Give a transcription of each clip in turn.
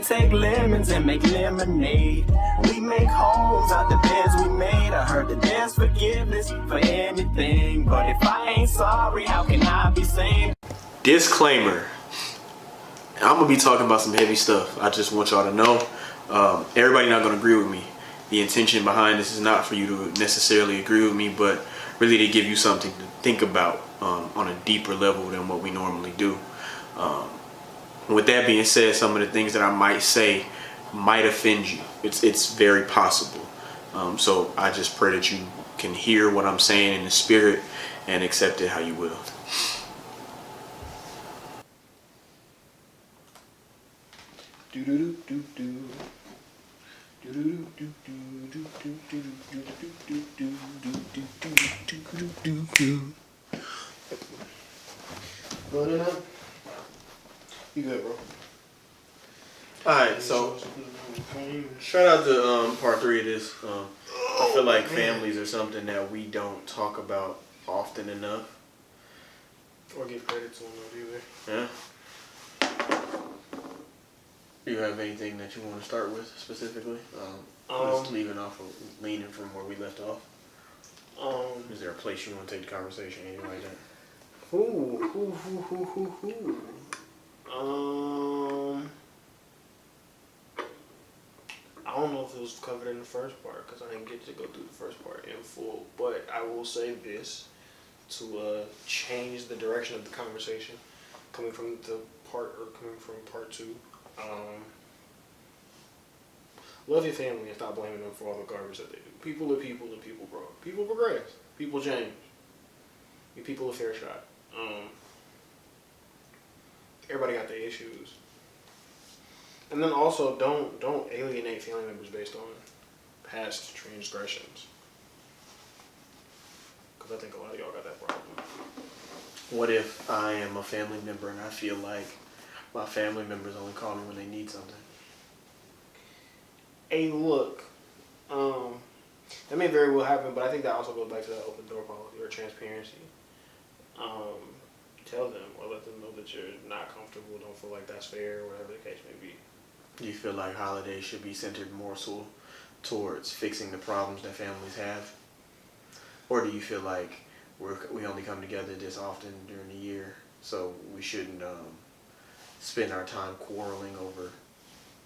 take lemons and make lemonade. We make homes out the beds we made. I heard that there's forgiveness for anything, but if I ain't sorry, how can I be saved? Disclaimer. I'm going to be talking about some heavy stuff. I just want y'all to know, everybody not going to agree with me. The intention behind this is not for you to necessarily agree with me, but really to give you something to think about on a deeper level than what we normally do. With that being said, some of the things that I might say might offend you. It's very possible. So I just pray that you can hear what I'm saying in the spirit and accept it how you will. You good, bro? Alright, so shout out to part 3 of this. I feel like families are something that we don't talk about often enough. Or give credit to them either. Yeah. Do you have anything that you want to start with specifically? Just leaning from where we left off. Is there a place you want to take the conversation, anything like that? I don't know if it was covered in the first part because I didn't get to go through the first part in full. But I will say this to change the direction of the conversation, coming from part 2. Love your family and stop blaming them for all the garbage that they do. People are people and people grow. People progress. People change. Give people a fair shot. Everybody got their issues. And then also don't alienate family members based on past transgressions. Because I think a lot of y'all got that problem. What if I am a family member and I feel like my family members only call me when they need something? Hey, look, that may very well happen, but I think that also goes back to that open door policy or transparency. Tell them or let them know that you're not comfortable, don't feel like that's fair, whatever the case may be. Do you feel like holidays should be centered more so towards fixing the problems that families have? Or do you feel like we only come together this often during the year, so we shouldn't spend our time quarreling over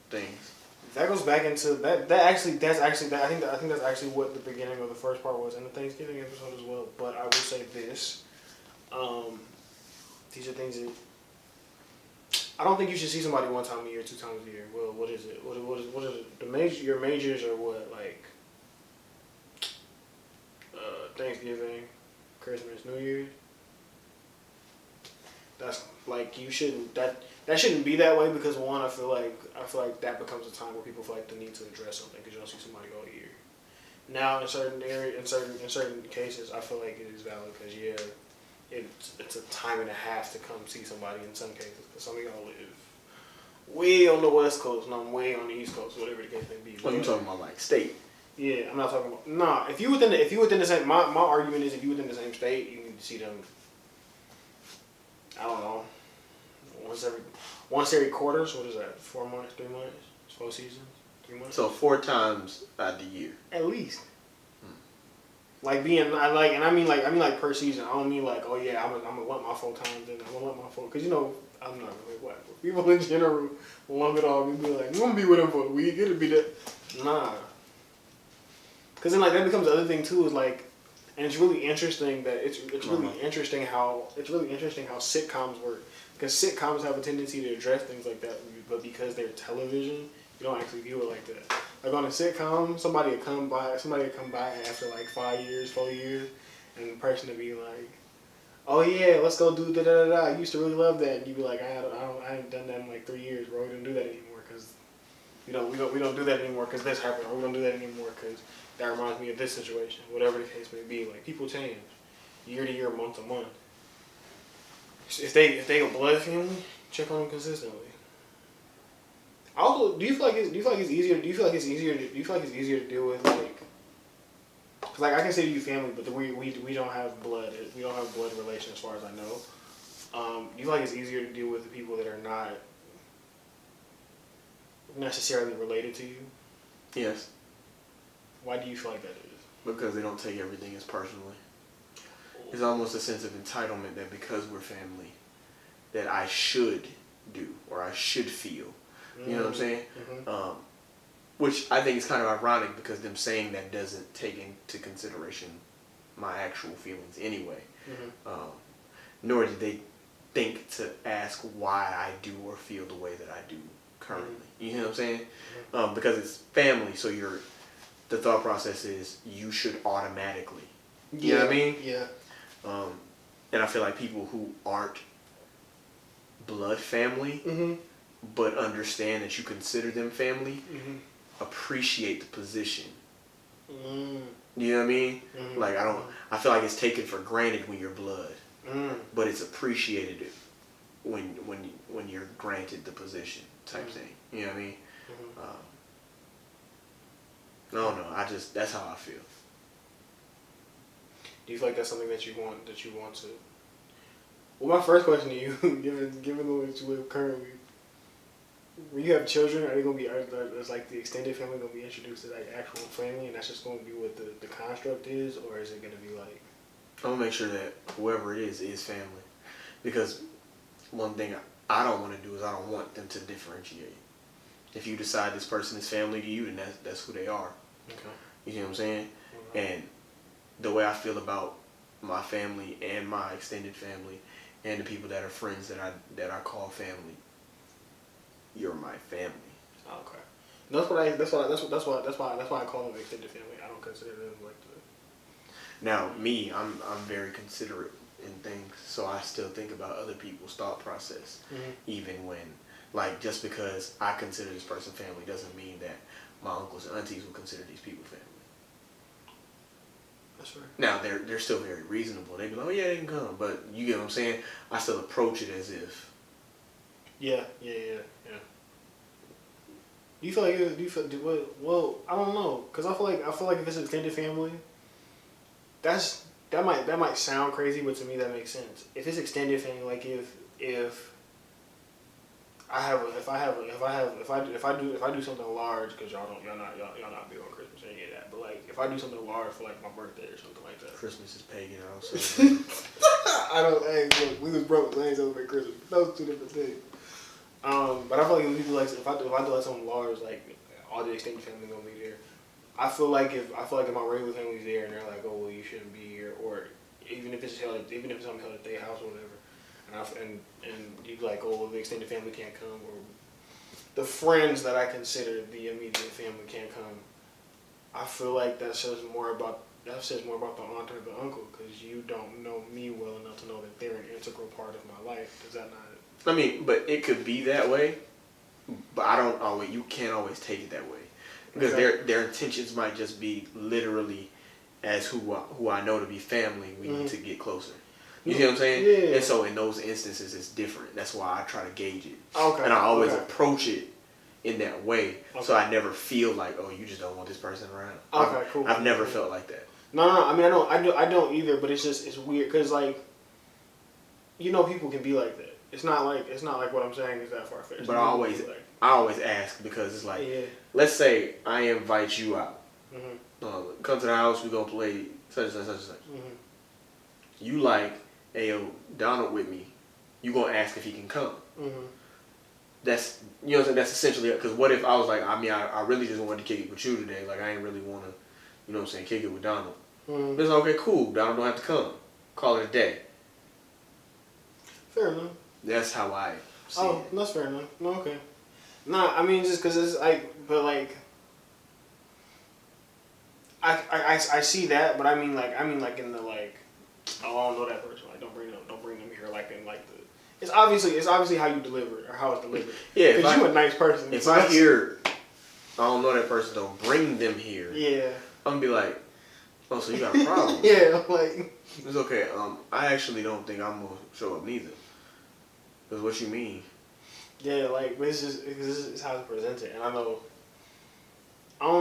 things? That goes back into that. I think that's actually what the beginning of the first part was in the Thanksgiving episode as well. But I will say this: these are things that I don't think you should see somebody one time a year, 2 times a year. Well, what is it? What is it? Your majors are what, like Thanksgiving, Christmas, New Year's. That's like you shouldn't that shouldn't be that way because one, I feel like that becomes a time where people feel like the need to address something because you don't see somebody all year. Now in certain cases, I feel like it is valid because it's a time and a half to come see somebody in some cases because some of y'all live way on the West Coast and I'm way on the East Coast, whatever the case may be. Oh, you talking about like state? Yeah, I'm not talking about. Nah, if you within the same, my argument is if you within the same state, you need to see them. I don't know. Once every quarter. So what is that? 4 months, 3 months, 4 seasons, 3 months. So 4 times out the year. At least. Like I mean like per season. I don't mean like, oh yeah, I'm gonna want my 4 times and I'm gonna want my 4 because I'm not really what people in general lump it all. We be like, I'm gonna be with them for a week. It'll be that. Nah. Because then like that becomes the other thing too is like, and it's really interesting that it's really interesting how sitcoms work because sitcoms have a tendency to address things like that, but because they're television, you don't actually view it like that. Like on a sitcom, somebody would come by after like 5 years, 4 years, and the person would be like, "Oh yeah, let's go do da da da da. I used to really love that," and you'd be like, "I haven't done that in like 3 years, bro. We don't do that anymore because we don't do that anymore because this happened, or we don't do that anymore because that reminds me of this situation." Whatever the case may be, like people change, year to year, month to month. If they a blood family, check on them consistently. Also, do you feel like it's easier to deal with like? Cause like I consider you family, but we don't have blood. We don't have blood relation as far as I know. Do you feel like it's easier to deal with the people that are not necessarily related to you? Yes. Why do you feel like that is? Because they don't take everything as personally. It's almost a sense of entitlement that because we're family, that I should do or I should feel. You know what I'm saying? Mm-hmm. Which I think is kind of ironic because them saying that doesn't take into consideration my actual feelings anyway. Mm-hmm. Nor did they think to ask why I do or feel the way that I do currently. Mm-hmm. You know what I'm saying? Mm-hmm. Because it's family, so the thought process is you should automatically. You know what I mean? Yeah. And I feel like people who aren't blood family, Mm-hmm. but understand that you consider them family, Mm-hmm. appreciate the position. Mm-hmm. You know what I mean? Mm-hmm. Like I feel like it's taken for granted when you're blood, but it's appreciated when you're granted the position type thing. You know what I mean? Mm-hmm. I don't know. That's how I feel. Do you feel like that's something that you want to? Well, my first question to you, given the way that you live currently, when you have children, are they gonna be? Is like the extended family gonna be introduced to like actual family, and that's just gonna be what the construct is, or is it gonna be like? I'm gonna make sure that whoever it is family, because one thing I don't want to do is I don't want them to differentiate. If you decide this person is family to you, then that's who they are. Okay. You know what I'm saying? Mm-hmm. And the way I feel about my family and my extended family and the people that are friends that I call family, you're my family. Okay. That's why I call them extended family. I don't consider them like the. Now me, I'm very considerate in things, so I still think about other people's thought process, even when, like, just because I consider this person family doesn't mean that my uncles and aunties will consider these people family. That's right. Now they're still very reasonable. They be like, oh yeah, they can come, but you get what I'm saying. I still approach it as if. Yeah. Do you feel like well, I don't know, cause I feel like if it's extended family, that might sound crazy, but to me that makes sense. If it's extended family, like if I do something large, cause y'all not big on Christmas or any of that, but like if I do something large for like my birthday or something like that. Christmas is pagan, I don't celebrate. I don't. Hey, look, we was broke, so I ain't celebrate Christmas. Those two different things. But I feel like if I do like something large, like all the extended family gonna be there. I feel like if my regular family's there and they're like, oh well, you shouldn't be here, or even if it's something held at their house or whatever, and you be like, oh well, the extended family can't come, or the friends that I consider the immediate family can't come. I feel like that says more about the aunt or the uncle, because you don't know me well enough to know that they're an integral part of my life. Does that not? I mean, but it could be that way, but you can't always take it that way. Because their intentions might just be literally as who I know to be family, we need to get closer. You see what I'm saying? Yeah. And so in those instances, it's different. That's why I try to gauge it. Okay. And I always approach it in that way, okay. so I never feel like, oh, you just don't want this person around. Okay, cool. I've never felt like that. No. I mean, I don't either. But it's weird because like, people can be like that. It's not like what I'm saying is that far fetched. But I always ask, because it's like, let's say I invite you out. Mm-hmm. Come to the house, we gonna play such and such and such. Mm-hmm. You like, hey yo, Donald with me. You gonna ask if he can come. Mm-hmm. That's that's essentially, because what if I was like, I really just wanted to kick it with you today. Like I ain't really want to, kick it with Donald. Mm-hmm. It's okay, cool. Donald don't have to come. Call it a day. Fair enough. That's how I see it. That's fair enough. No, okay. Nah, I mean, just because it's like, but like, I see that, but I mean like in the like, oh, I don't know that person. Like, don't bring them here. Like in like the, it's obviously how you deliver it or how it's delivered. Yeah, because you're a nice person. If I hear, I don't know that person, don't bring them here. Yeah. I'm gonna be like, oh, so you got a problem? Yeah, like. It's okay. I actually don't think I'm gonna show up neither. Cause what you mean? Yeah, like this is how it's presented, and I don't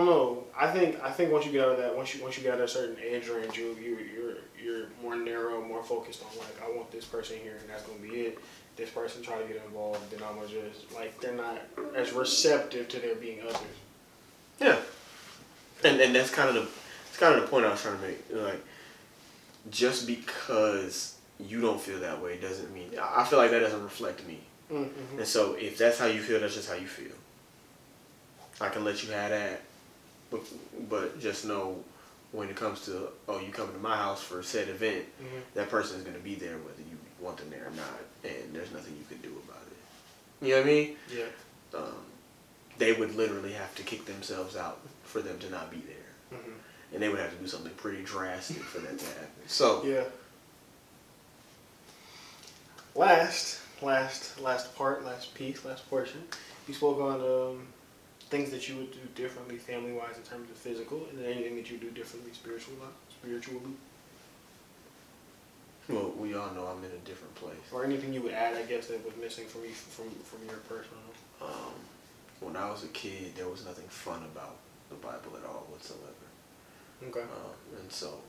know. I think once you get out of that, once you get out of a certain age range, you're more narrow, more focused on like I want this person here, and that's gonna be it. this person try to get involved, then I'm gonna just like they're not as receptive to there being others. Yeah, and that's kind of the point I was trying to make. Like, just because you don't feel that way doesn't mean I feel like that doesn't reflect me. Mm-hmm. And so if that's how you feel, that's just how you feel. I can let you have that, but just know when it comes to you coming to my house for a said event, that person is going to be there whether you want them there or not, and there's nothing you can do about it. You know what I mean? Yeah. They would literally have to kick themselves out for them to not be there, and they would have to do something pretty drastic for that to happen. So yeah. Last portion. You spoke on things that you would do differently family-wise in terms of physical, and then anything that you do differently spiritually. Well, we all know I'm in a different place. Or anything you would add, I guess, that was missing from you from your personal. When I was a kid, there was nothing fun about the Bible at all whatsoever. Okay. And so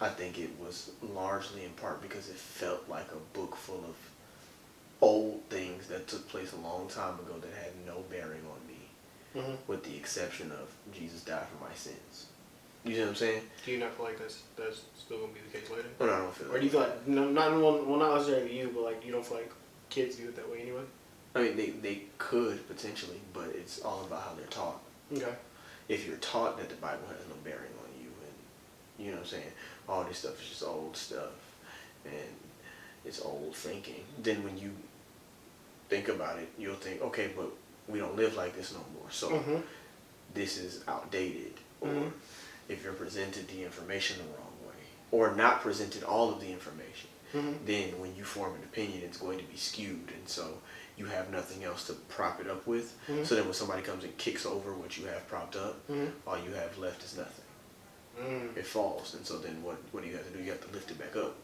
I think it was largely in part because it felt like a book full of old things that took place a long time ago that had no bearing on me, with the exception of Jesus died for my sins. You see what I'm saying? Do you not feel like that's still gonna be the case later? Well, I don't feel. Or do you feel like not necessarily you, but like you don't feel like kids do it that way anyway? I mean, they could potentially, but it's all about how they're taught. Okay. If you're taught that the Bible has no bearing on you, and you know what I'm saying, all this stuff is just old stuff, and it's old thinking, then when you think about it, you'll think, okay, but we don't live like this no more, so this is outdated. Or if you're presented the information the wrong way, or not presented all of the information, then when you form an opinion, it's going to be skewed, and so you have nothing else to prop it up with. So then when somebody comes and kicks over what you have propped up, all you have left is nothing. It falls, and so then what do you have to do? You have to lift it back up.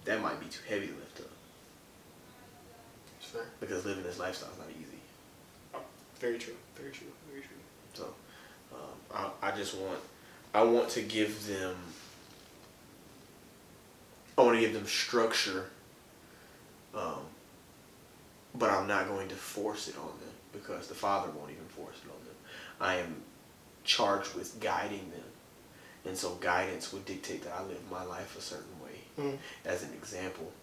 That might be too heavy to lift up. That's fair. Because living this lifestyle is not easy. Very true. Very true. Very true. So I want to give them structure, but I'm not going to force it on them because the Father won't even force it on them. I am charged with guiding them, and so guidance would dictate that I live my life a certain way as an example,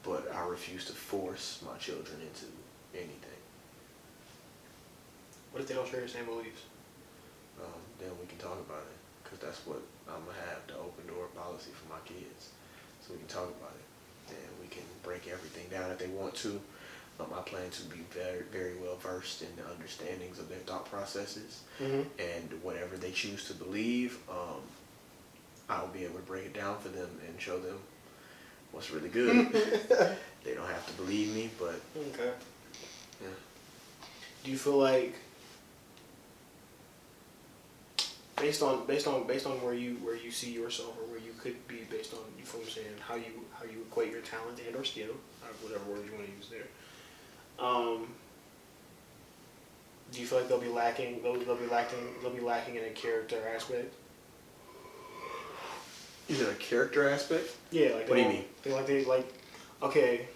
but I refuse to force my children into anything. What if they don't share your same beliefs? Then we can talk about it, because that's what I'm going to have, the open door policy for my kids. So we can talk about it, and we can break everything down if they want to. I plan to be very, very well versed in the understandings of their thought processes, and whatever they choose to believe, I'll be able to break it down for them and show them what's really good. They don't have to believe me, but okay. Yeah. Do you feel like based on where you see yourself or where you could be, based on you feel what I'm saying, how you equate your talent and or skill, whatever word you want to use there. Do you feel like they'll be lacking in a character aspect? Is it a character aspect? Yeah, like what do you mean? Okay.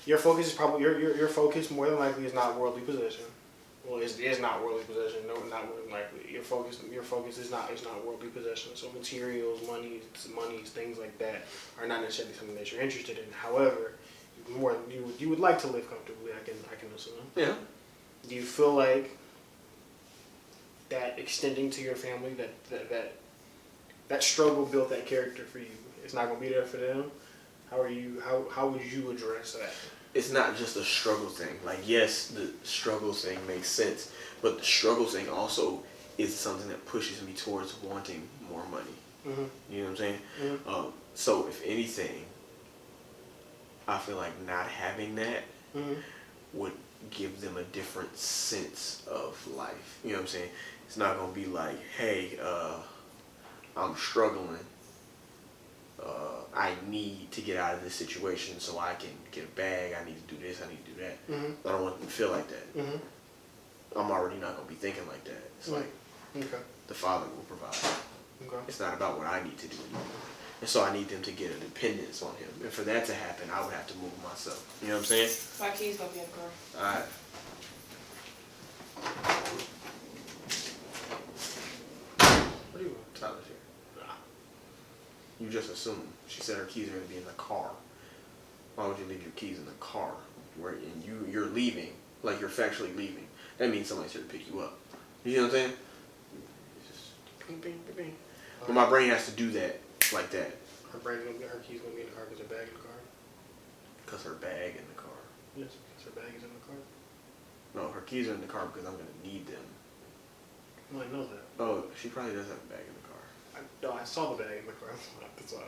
Your focus is probably your focus more than likely is not worldly possession. Well, it is not worldly possession. No, not more than likely. Your focus is not worldly possession. So materials, monies, things like that are not necessarily something that you're interested in. However, you would like to live comfortably. I can assume. Yeah. Do you feel like that extending to your family, that struggle built that character for you? It's not going to be there for them. How would you address that? It's not just a struggle thing. Like, yes, the struggle thing makes sense, but the struggle thing also is something that pushes me towards wanting more money. You know what I'm saying? So if anything, I feel like not having that would give them a different sense of life. You know what I'm saying? It's not going to be like, hey, I'm struggling. I need to get out of this situation so I can get a bag. I need to do this. I need to do that. I don't want them to feel like that. I'm already not going to be thinking like that. It's like the Father will provide. It's not about what I need to do anymore. And so I need them to get a dependence on him. And for that to happen, I would have to move myself. You know what I'm saying? My keys gonna be in the car. Alright. What are you doing? Tyler's here. Nah. You just assumed. She said her keys are going to be in the car. Why would you leave your keys in the car? And you're leaving, like you're factually leaving. That means somebody's here to pick you up. You know what I'm saying? It's just bing, bing, bing, bing. But my brain has to do that, like that. Her keys gonna be in the car because her bag in the car. Because her bag in the car. Yes, because her bag is in the car. No, her keys are in the car because I'm going to need them. Well, I know that. Oh, she probably does have a bag in the car. No, I saw the bag in the car. That's why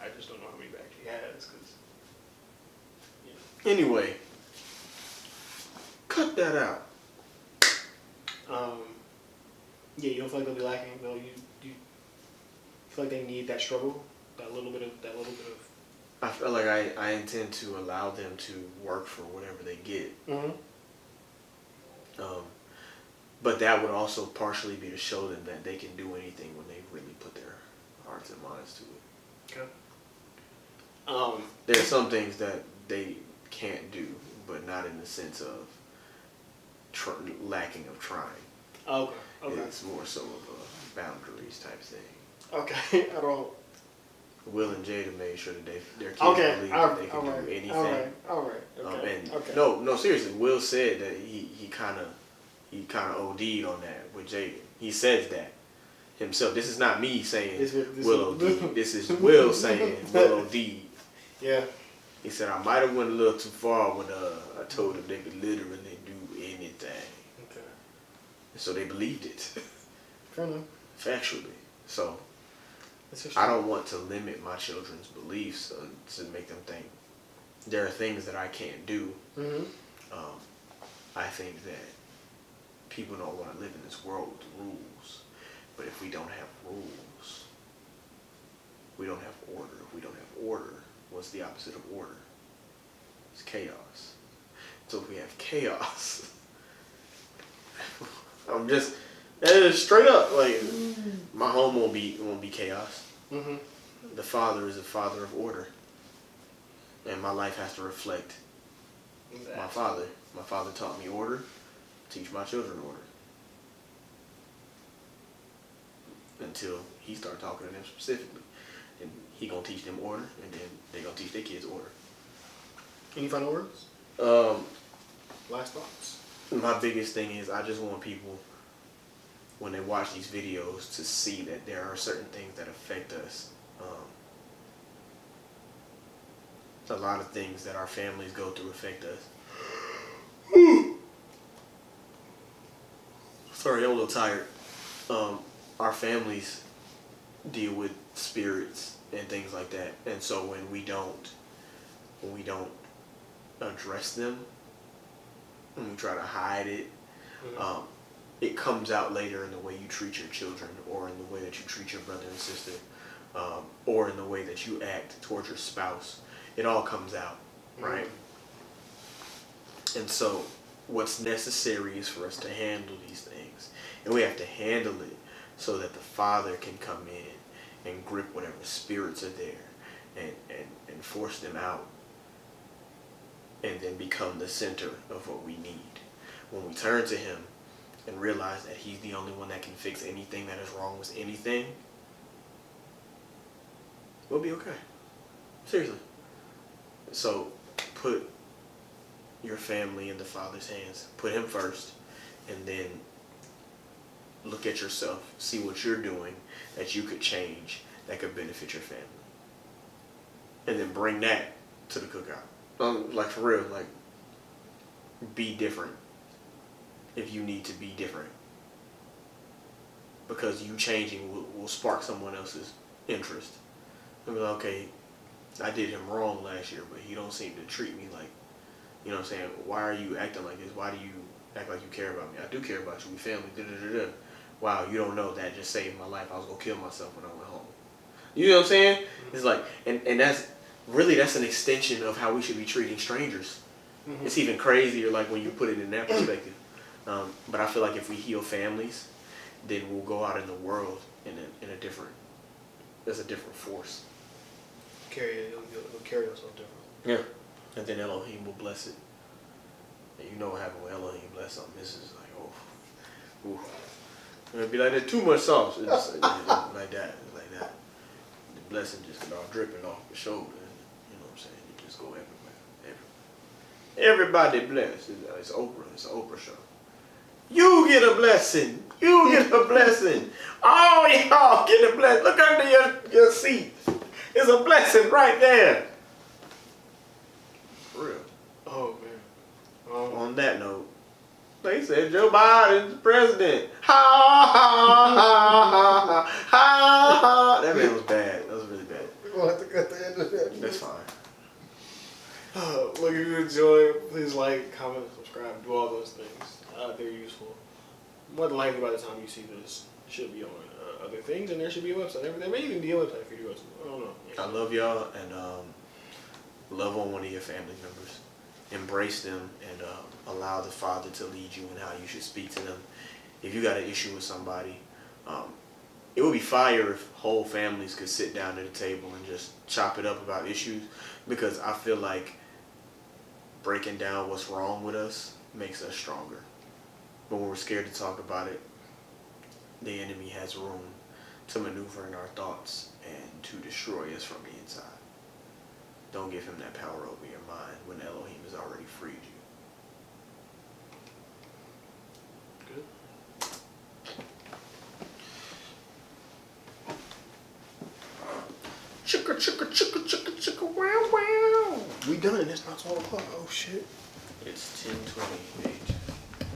I just don't know how many bags she has. Cause, Anyway, cut that out. Yeah, you don't feel like they'll be lacking. No, you feel like they need that struggle, that little bit of. I feel like I intend to allow them to work for whatever they get. Mm-hmm. But that would also partially be to show them that they can do anything when they really put their hearts and minds to it. Okay. There are some things that they can't do, but not in the sense of lacking of trying. Okay. Okay. It's more so of a boundaries type thing. Okay. I don't. Will and Jada made sure that their kids Okay. believe that they can do anything. All right. Okay. Okay. No, seriously. Will said that he kind of OD'd on that with Jada. He says that himself. This is not me saying Will OD'd. This is Will saying Will OD'd. Yeah. He said I might have went a little too far when I told them they could literally do anything. Okay. And so they believed it. Fair enough. Factually. So I don't want to limit my children's beliefs to make them think there are things that I can't do. Mm-hmm. I think that people don't want to live in this world with rules. But if we don't have rules, we don't have order. If we don't have order, what's the opposite of order? It's chaos. So if we have chaos, I'm just straight up like my home won't be chaos. Mm-hmm. The Father is a Father of order, and my life has to reflect my Father. My Father taught me order. Teach my children order. Until he start talking to them specifically, and he gonna teach them order, and then they gonna teach their kids order. Any final words? Last thoughts. My biggest thing is I just want people, when they watch these videos, to see that there are certain things that affect us. A lot of things that our families go through affect us. Sorry, I'm a little tired. Our families deal with spirits and things like that, and so when we don't address them, and we try to hide it, it comes out later in the way you treat your children, or in the way that you treat your brother and sister, or in the way that you act towards your spouse. It all comes out, right? And so what's necessary is for us to handle these things, and we have to handle it so that the Father can come in and grip whatever spirits are there and force them out, and then become the center of what we need. When we turn to him and realize that he's the only one that can fix anything that is wrong with anything, we'll be okay. Seriously. So put your family in the Father's hands. Put him first, and then look at yourself. See what you're doing that you could change, that could benefit your family. And then bring that to the cookout. Like for real, like be different if you need to be different. Because you changing will spark someone else's interest. They'll be like, okay, I did him wrong last year, but he don't seem to treat me like, you know what I'm saying? Why are you acting like this? Why do you act like you care about me? I do care about you. We family. Da-da-da-da. Wow, you don't know that just saved my life. I was going to kill myself when I went home. You know what I'm saying? It's like, and that's an extension of how we should be treating strangers. Mm-hmm. It's even crazier like when you put it in that perspective. But I feel like if we heal families, then we'll go out in the world in a different there's a different force. It'll carry yourself different. Yeah. And then Elohim will bless it. And you know what happened when Elohim bless something. This is like, oh, ooh. It'll be like that, too much sauce. It's just like that. It's like that. The blessing just start dripping off your shoulder. You know what I'm saying? You just go everywhere. Everybody blessed. It's Oprah. It's an Oprah show. You get a blessing. You get a blessing. All y'all get a blessing. Look under your seat. There's a blessing right there. For real. Oh, man. On that note, they said Joe Biden's president. Ha ha ha ha ha. That man was bad. That was really bad. We're going to have to cut the end of that. That's fine. Look, if you enjoy, please like, comment, subscribe, do all those things. They're useful. More than likely, by the time you see this, it should be on other things, and there should be a website. There may even be a website for you to go to. I don't know. I love y'all, and love on one of your family members. Embrace them, and allow the Father to lead you in how you should speak to them. If you got an issue with somebody, it would be fire if whole families could sit down at a table and just chop it up about issues, because I feel like breaking down what's wrong with us makes us stronger. But when we're scared to talk about it, the enemy has room to maneuver in our thoughts and to destroy us from the inside. Don't give him that power over your mind when Elohim has already freed you. Good. Chicka chicka chicka chicka chicka wow wow. We done. It's not 12 o'clock. Oh shit. It's 10:28.